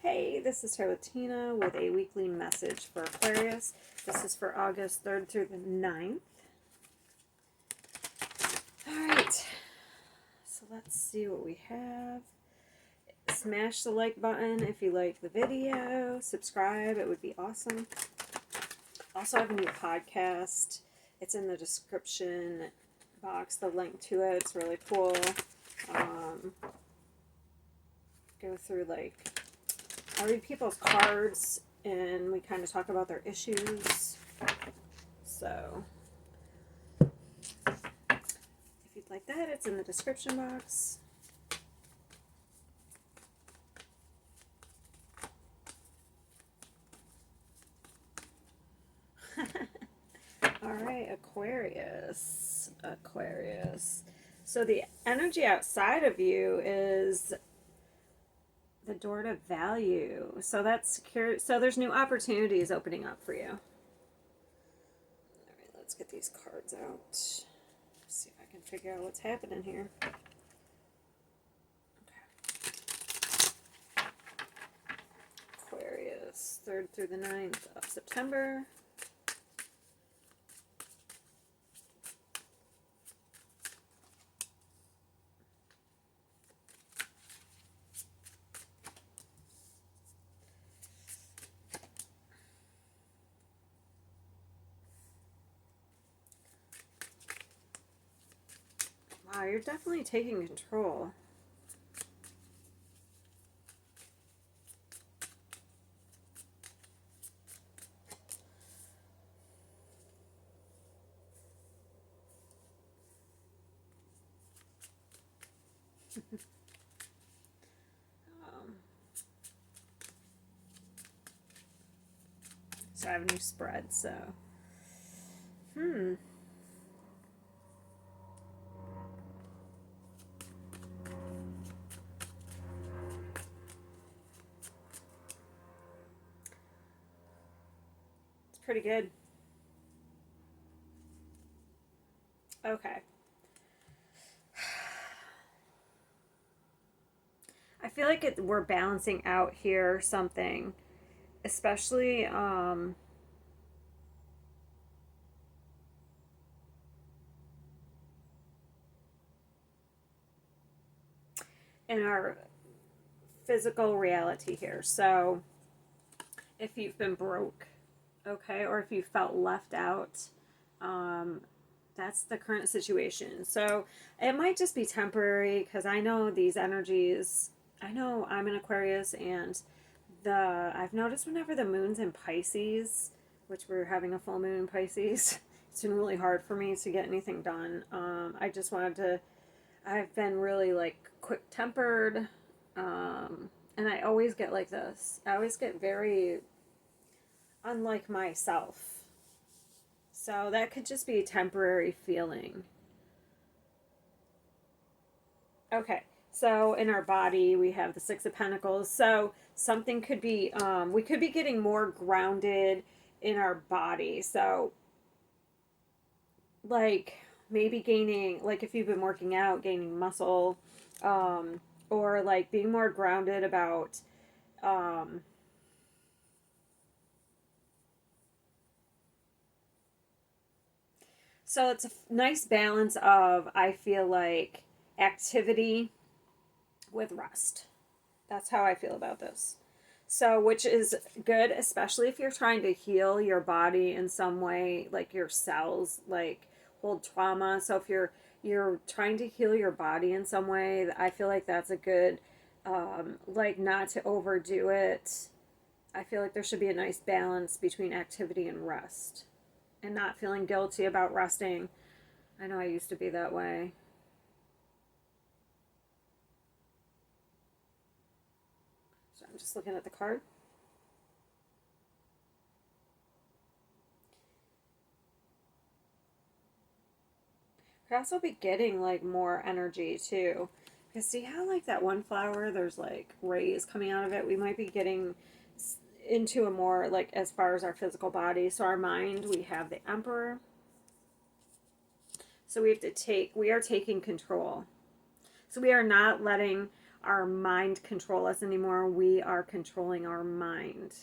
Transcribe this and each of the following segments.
Hey, this is Tina with a weekly message for Aquarius. This is for August 3rd through the 9th. Alright, so let's see what we have. Smash the like button if you like the video. Subscribe, it would be awesome. Also, I have a new podcast. It's in the description box, the link to it. It's really cool. Go through I read people's cards and we kind of talk about their issues. So if you'd like that, it's in the description box. Alright, Aquarius. So the energy outside of you is the door to value. So that's secure. So there's new opportunities opening up for you. All right, let's get these cards out. See if I can figure out what's happening here. Okay. Aquarius, 3rd through the 9th of September. Wow, you're definitely taking control. So I have a new spread, so it's pretty good. Okay. I feel like we're balancing out here something, especially in our physical reality here. So if you've been broke, okay, or if you felt left out, that's the current situation. So it might just be temporary, because I know these energies, I know I'm an Aquarius, and I've noticed whenever the moon's in Pisces, which we're having a full moon in Pisces, it's been really hard for me to get anything done. I've been really quick tempered, and I always get like this. I always get very unlike myself. So that could just be a temporary feeling. Okay, so in our body we have the Six of Pentacles. So something could be, we could be getting more grounded in our body. So maybe gaining, if you've been working out, gaining muscle, or being more grounded about, so it's a nice balance of, I feel like, activity with rest. That's how I feel about this. So, which is good, especially if you're trying to heal your body in some way, like your cells, hold trauma. So if you're trying to heal your body in some way, I feel like that's a good, not to overdo it. I feel like there should be a nice balance between activity and rest, and not feeling guilty about resting. I know I used to be that way. So I'm just looking at the card. Could also be getting more energy too. Because see how that one flower, there's rays coming out of it. We might be getting into a more as far as our physical body. So our mind, we have the Emperor. So we are taking control. So we are not letting our mind control us anymore. We are controlling our mind.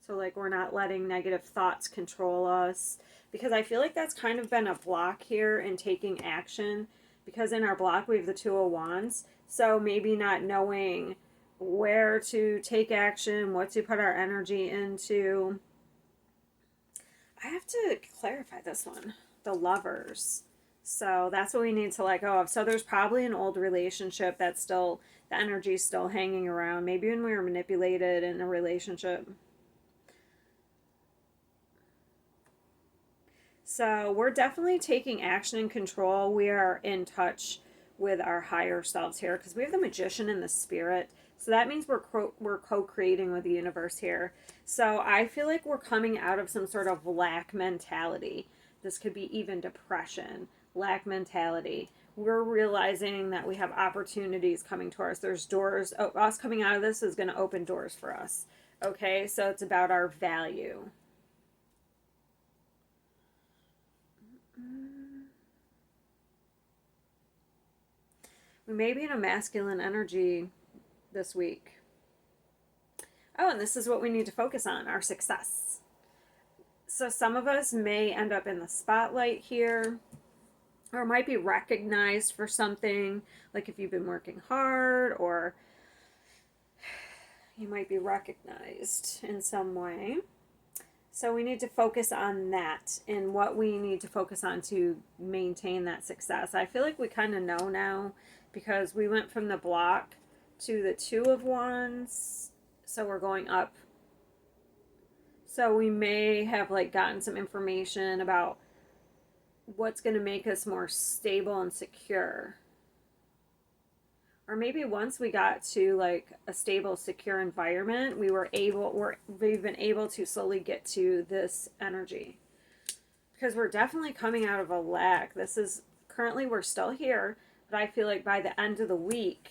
So, like, we're not letting negative thoughts control us. Because I feel like that's kind of been a block here in taking action. Because in our block, we have the Two of Wands. So, maybe not knowing where to take action, what to put our energy into. I have to clarify this one. The Lovers. So that's what we need to let go of. So there's probably an old relationship that's still, the energy's still hanging around. Maybe when we were manipulated in a relationship. So we're definitely taking action and control. We are in touch with our higher selves here because we have the Magician and the Spirit. So that means we're co-creating with the universe here. So I feel like we're coming out of some sort of lack mentality. This could be even depression, lack mentality. We're realizing that we have opportunities coming to us. There's doors. Oh, us coming out of this is going to open doors for us. Okay, so it's about our value. We may be in a masculine energy this week. Oh, and this is what we need to focus on, our success. So some of us may end up in the spotlight here, or might be recognized for something, like if you've been working hard, or you might be recognized in some way. So we need to focus on that and what we need to focus on to maintain that success. I feel like we kind of know now because we went from the block to the Two of Wands. So we're going up. So we may have like gotten some information about what's going to make us more stable and secure. Or maybe once we got to like a stable, secure environment, we've been able to slowly get to this energy. Because we're definitely coming out of a lack. This is currently, we're still here, but I feel like by the end of the week,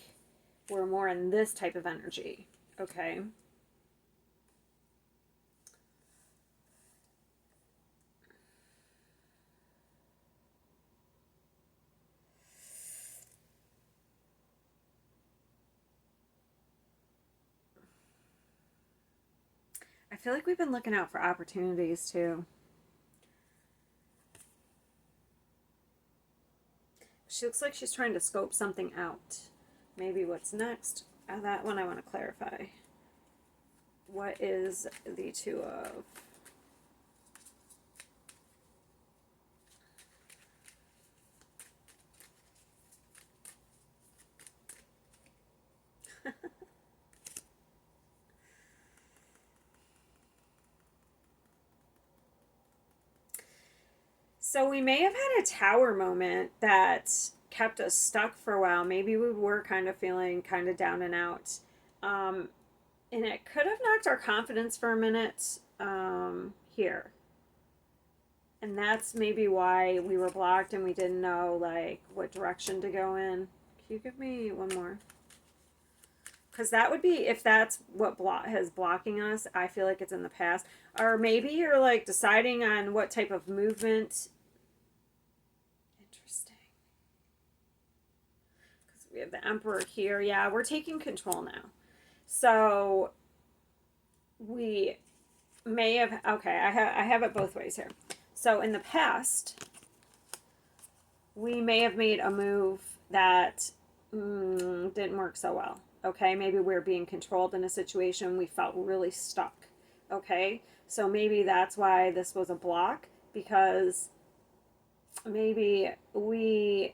we're more in this type of energy. Okay. I feel like we've been looking out for opportunities too. She looks like she's trying to scope something out. Maybe what's next? That one I want to clarify. What is the Two of? So we may have had a tower moment that kept us stuck for a while. Maybe we were kind of feeling kind of down and out. And it could have knocked our confidence for a minute here. And that's maybe why we were blocked and we didn't know like what direction to go in. Can you give me one more? Because that would be, if that's what has blocking us, I feel like it's in the past. Or maybe you're like deciding on what type of movement. Interesting. Because we have the Emperor here. Yeah, we're taking control now. So we may have, okay, I have it both ways here. So in the past, we may have made a move that didn't work so well. Okay, maybe we're being controlled in a situation, we felt really stuck. Okay, so maybe that's why this was a block, because maybe we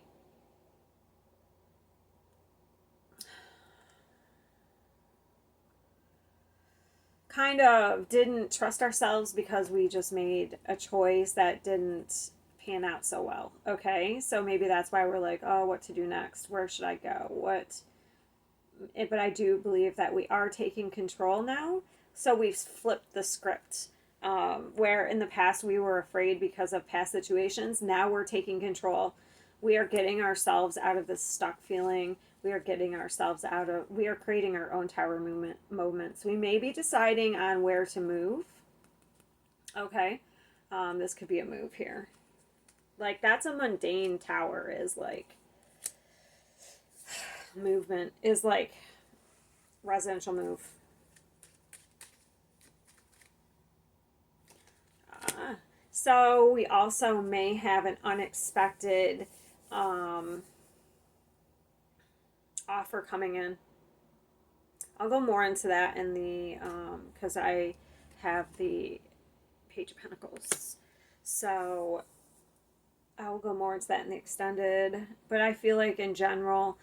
kind of didn't trust ourselves because we just made a choice that didn't pan out so well. Okay, so maybe that's why we're like, oh, what to do next? Where should I go? But I do believe that we are taking control now. So we've flipped the script. Where in the past we were afraid because of past situations, now we're taking control. We are getting ourselves out of this stuck feeling. We are creating our own tower moments. We may be deciding on where to move. Okay. This could be a move here. Like, that's a mundane tower, is like, movement is like residential move. So we also may have an unexpected offer coming in. I'll go more into that in the because I have the Page of Pentacles. So I'll go more into that in the extended. But I feel like in general,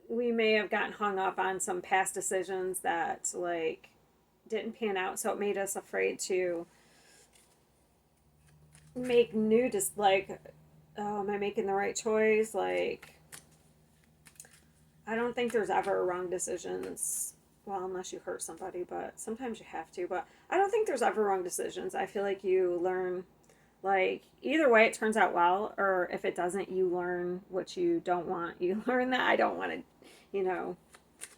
we may have gotten hung up on some past decisions that like didn't pan out, so it made us afraid to make new, just like, oh, am I making the right choice? Like, I don't think there's ever wrong decisions. Well, unless you hurt somebody, but sometimes you have to. But I don't think there's ever wrong decisions. I feel like you learn, like, either way it turns out well, or if it doesn't, you learn what you don't want. You learn that I don't want to, you know,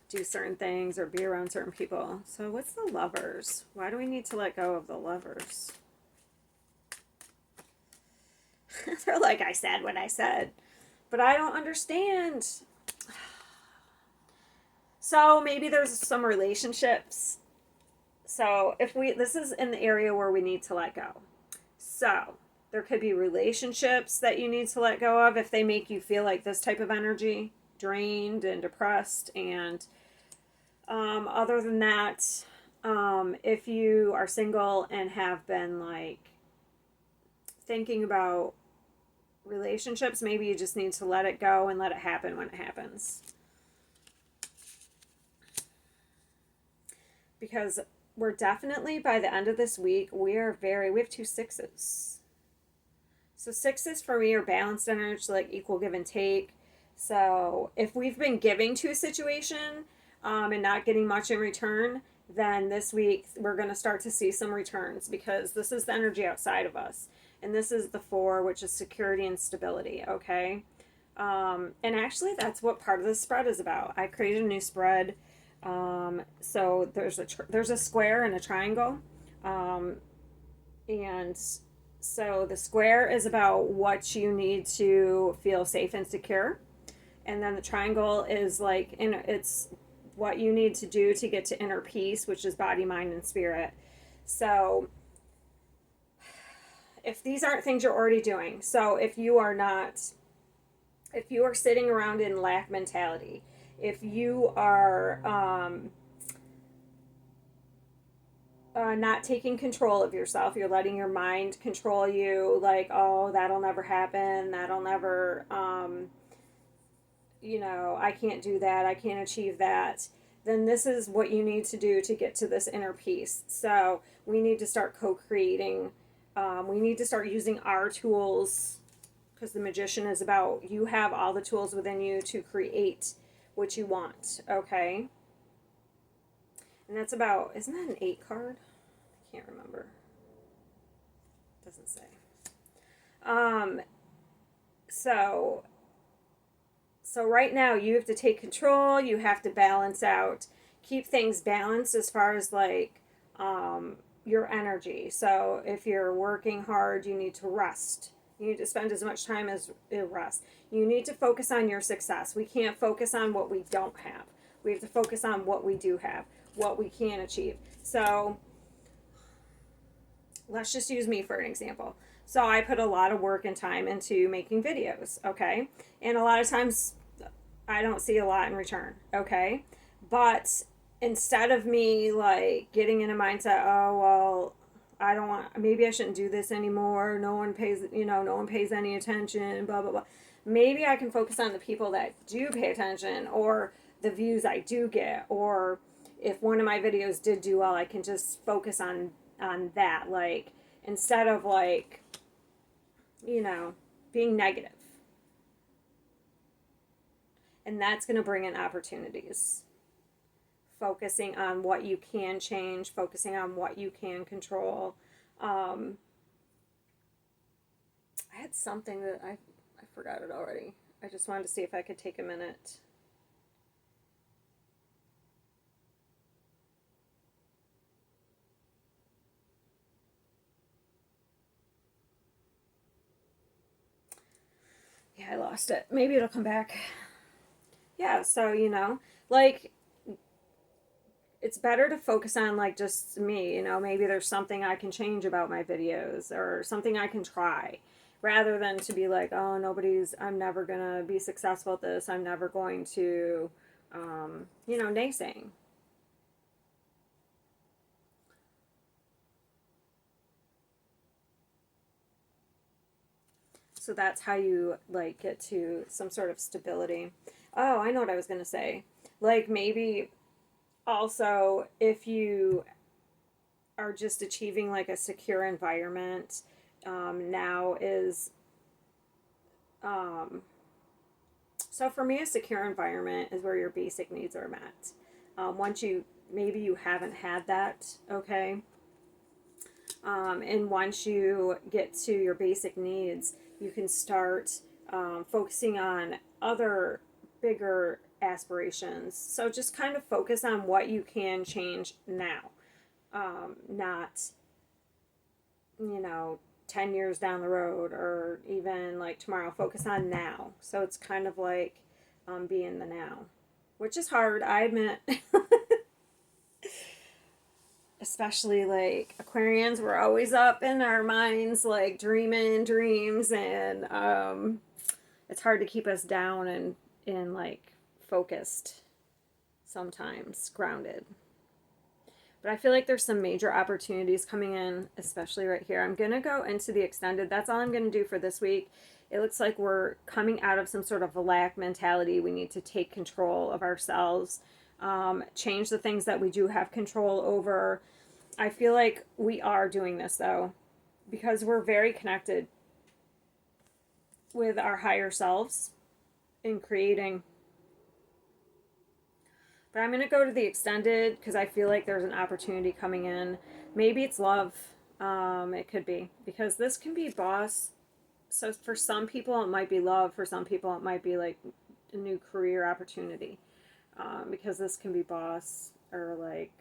do certain things or be around certain people. So what's the Lovers? Why do we need to let go of the Lovers? They're like, I said what I said. But I don't understand. So maybe there's some relationships. So this is in the area where we need to let go. So there could be relationships that you need to let go of if they make you feel like this type of energy, drained and depressed. And other than that, if you are single and have been like thinking about relationships, maybe you just need to let it go and let it happen when it happens. Because we're definitely, by the end of this week, we have 2 sixes. So sixes for me are balanced energy, like equal give and take. So if we've been giving to a situation and not getting much in return, then this week we're going to start to see some returns, because this is the energy outside of us. And this is the 4, which is security and stability, okay? And actually, that's what part of the spread is about. I created a new spread. So there's a square and a triangle. And so the square is about what you need to feel safe and secure. And then the triangle is like, it's what you need to do to get to inner peace, which is body, mind, and spirit. So if these aren't things you're already doing, so if you are sitting around in lack mentality, if you are not taking control of yourself, you're letting your mind control you, like, oh, that'll never happen, that'll never, I can't do that, I can't achieve that, then this is what you need to do to get to this inner peace. So we need to start co-creating. We need to start using our tools, because the Magician is about, you have all the tools within you to create what you want, okay? And that's about, isn't that an 8 card? I can't remember. It doesn't say. So right now you have to take control, you have to balance out, keep things balanced as far as like your energy. So if you're working hard, you need to rest. You need to spend as much time as rest. You need to focus on your success. We can't focus on what we don't have. We have to focus on what we do have, what we can achieve. So let's just use me for an example. So I put a lot of work and time into making videos, okay? And a lot of times I don't see a lot in return, okay? But instead of me like getting in a mindset, oh, well, I don't want, maybe I shouldn't do this anymore, no one pays any attention, blah, blah, blah. Maybe I can focus on the people that do pay attention, or the views I do get, or if one of my videos did do well, I can just focus on that, like, instead of like, being negative. And that's going to bring in opportunities. Focusing on what you can change, focusing on what you can control. I had something that I forgot it already. I just wanted to see if I could take a minute. Yeah, I lost it. Maybe it'll come back. Yeah, so, like, it's better to focus on like just me, maybe there's something I can change about my videos or something I can try rather than to be like, oh, I'm never going to be successful at this. I'm never going to, naysaying. So that's how you like get to some sort of stability. Oh, I know what I was going to say. Like maybe also if you are just achieving like a secure environment, now is um, so for me a secure environment is where your basic needs are met. Once you maybe you haven't had that, okay, and once you get to your basic needs, you can start focusing on other bigger aspirations. So just kind of focus on what you can change now, not, you know, 10 years down the road or even like tomorrow. Focus on now. So it's kind of like be in the now, which is hard, I admit. Especially like Aquarians, we're always up in our minds, like dreaming dreams, and it's hard to keep us down and like focused sometimes, grounded. But I feel like there's some major opportunities coming in, especially right here. I'm going to go into the extended. That's all I'm going to do for this week. It looks like we're coming out of some sort of lack mentality. We need to take control of ourselves, change the things that we do have control over. I feel like we are doing this though, because we're very connected with our higher selves in creating. But I'm going to go to the extended because I feel like there's an opportunity coming in. Maybe it's love. It could be. Because this can be boss. So for some people, it might be love. For some people, it might be like a new career opportunity. Because this can be boss or like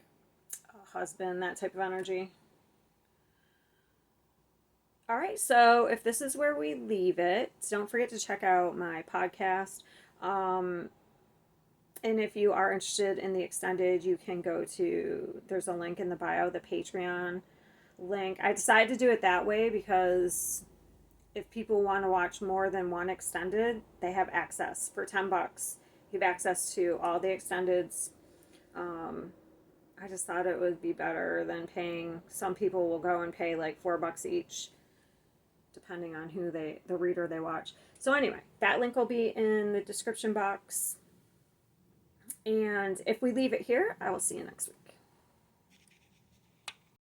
a husband, that type of energy. All right, so if this is where we leave it, don't forget to check out my podcast. Um, And if you are interested in the extended, you can go to, there's a link in the bio, the Patreon link. I decided to do it that way because if people want to watch more than one extended, they have access for $10. You have access to all the extendeds. Um, I just thought it would be better than paying. Some people will go and pay like $4 each, depending on the reader they watch. So anyway, that link will be in the description box. And if we leave it here, I will see you next week.